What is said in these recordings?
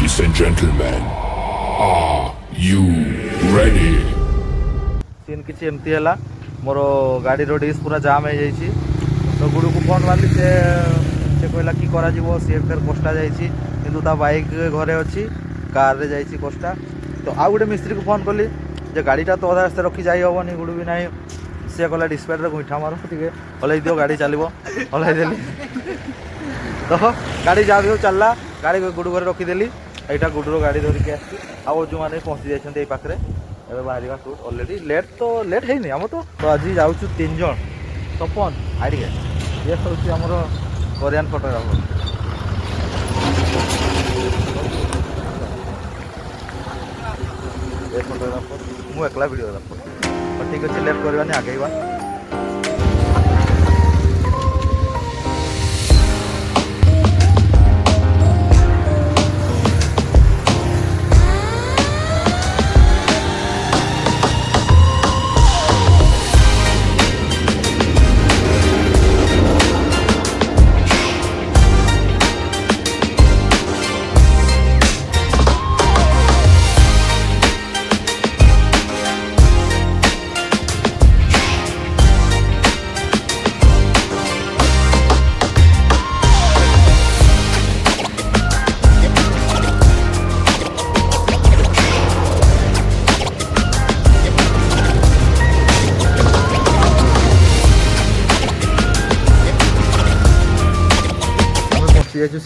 Ladies and gentlemen, are you ready? सीन किसी एमती है मोर गाड़ी डिस्क पूरा जाम हो जाइए तो गुड़ को फोन मारे से कहला कि करा सी फिर कोष्टा जाइए किंतु ता बाइक घरे अच्छी कार रे जाइए कोष्टा तो आउ गोटे मिस्त्री को फोन कली जे गाड़ीटा तो अधा रास्ते रखी जाई हेनी गुड़ भी ना सी कहला डिस्प्ले गोईठा मार टे हल्ई दियो गाड़ी चलो हल्दी तो गाड़ी जहाँ भी चलला गाड़ी गुड़ घरे रखीदेली यहाँ गुडर गाड़ी धरिकी आउ जो मैंने पहुँची जाइए पाखे ए बाहर शूट अलरेडी लेट तो लेट है आम तो आज जाऊँ 3 जन तपन आइडिया ये हूँ आमर कोरियान फोटोग्राफर ये फोटोग्राफर मुझे एकला वीडियोग्राफर ठीक अच्छे लेट करवानी आगेवा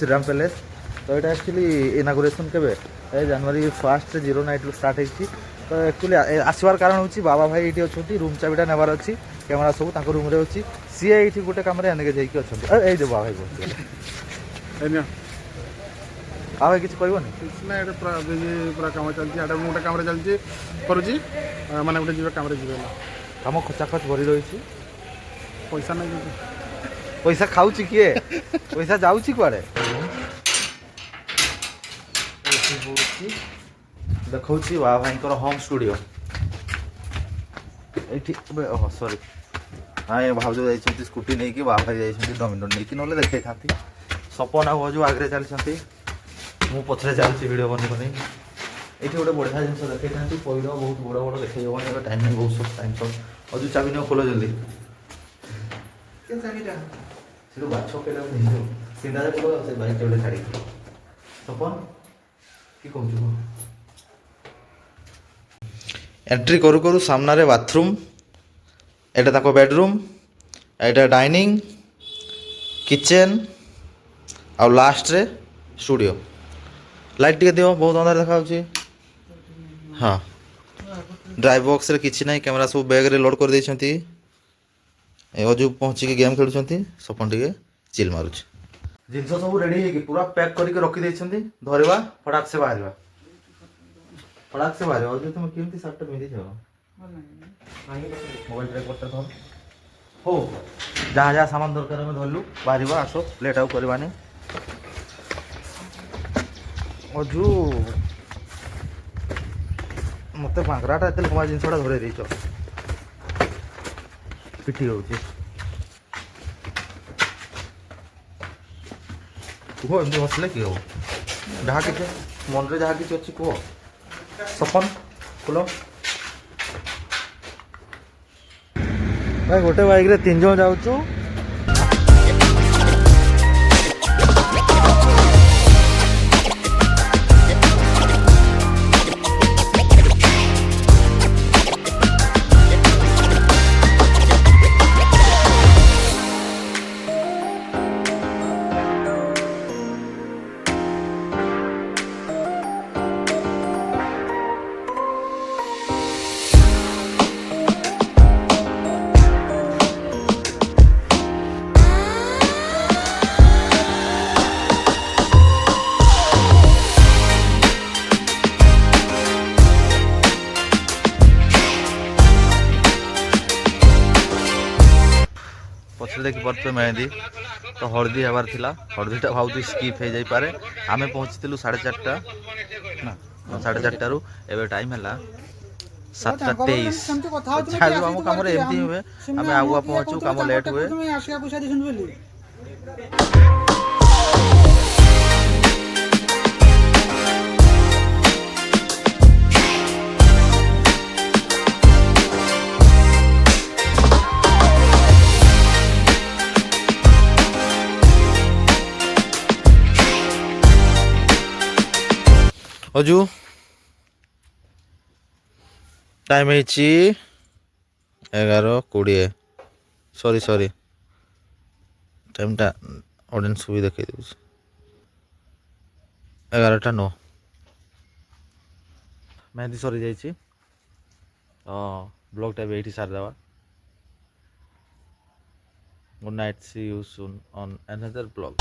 श्रीराम पैलेस तो यहाँ एक्चुअली इनागुरेसन के जनवरी 1 0 नाइट स्टार्ट होती तो एक्चुअली आसबार कारण हूँ बाबा भाई ये अच्छी रूम चाबिटा नेबार अच्छी कैमेरा सब रूम रे अच्छी सी ये गोटे कम एनगेज होती ये देव बाबा भाई हाँ भाई किसी कहनी पूरा कम चलती गोटे कम चलती करुच्ची मैंने गोटे जी कम कम खचाखच भरी रही पैसा नहीं पैसा खाऊँ किए पैसा जाऊँगी कुआड़े देखा बाबा भाई होम स्टूडियो ये सॉरी हाँ ये भाज जाइए स्कूटी नहीं कि बाबा भाई जाइए डोमिनोर नहीं कि ना देखे था सपन आ जो आगे चलती मु पछरे चलती वीडियो बनी बनी ये गोटे बढ़िया जिन देखे था पैर बहुत बड़ बड़ देखे टाइम नहीं बहुत सब टाइम सब और जो चाबी नहीं खोल जल्दी से बाछ के चिंता से बाइक गोटे छाड़ी सपन कि कहूँ एंट्री करू करू सामने बाथरूम एटा ताको बेडरूम एटा डाइनिंग किचन आ लास्ट रे स्टूडियो लाइट टे दियो बहुत अंधार देखा हाँ ड्राइव बॉक्स रे किछि नहीं कैमरा सब बैग रे लोड कर देइछंती अजू पहुँचिक गेम खेलुं सपन टे चिल मारुच जिन सब रेडी है पूरा पैक करके रखी धरवा फटाक से बाहर फटाक से बाहर अजू तुम केमती सार्ट पिंधि मोबाइल ट्रैक धर हो जहाँ जहाँ सामान दरकार आम धरलु बाहर आस लेट आउ करवानी अजू मत पांगराटा एत लंबा जिनसा धरे देच पिटी हो कह एमती हसले कि हो जहाँ कि मन में जहाँ कि अच्छी कह सपन खुल भाई गोटे बाइक रे 3 जन जाऊँ पछे देखी पारे मेहंदी तो हलदी हबार थिला हलदीटा भाव स्कीप हो जापे आम पहुँची 4:30 ना 4:30 एवं टाइम है 7:23 आम कम एमती हुए आम आगुआ पहुँचू कम लेट हुए ଅଜୁ ଟାଇମ୍ ହେଇଛି 11:20 ସରି ଟାଇମ୍ଟା ଅଡ଼ିଏନ୍ସକୁ ବି ଦେଖେଇ ଦେଉଛି 11:09 ମେହେନ୍ଦି ସରିଯାଇଛି ବ୍ଲଗ୍ଟା ବି ଏଇଠି ସାରିଦେବା good night see you soon on another blog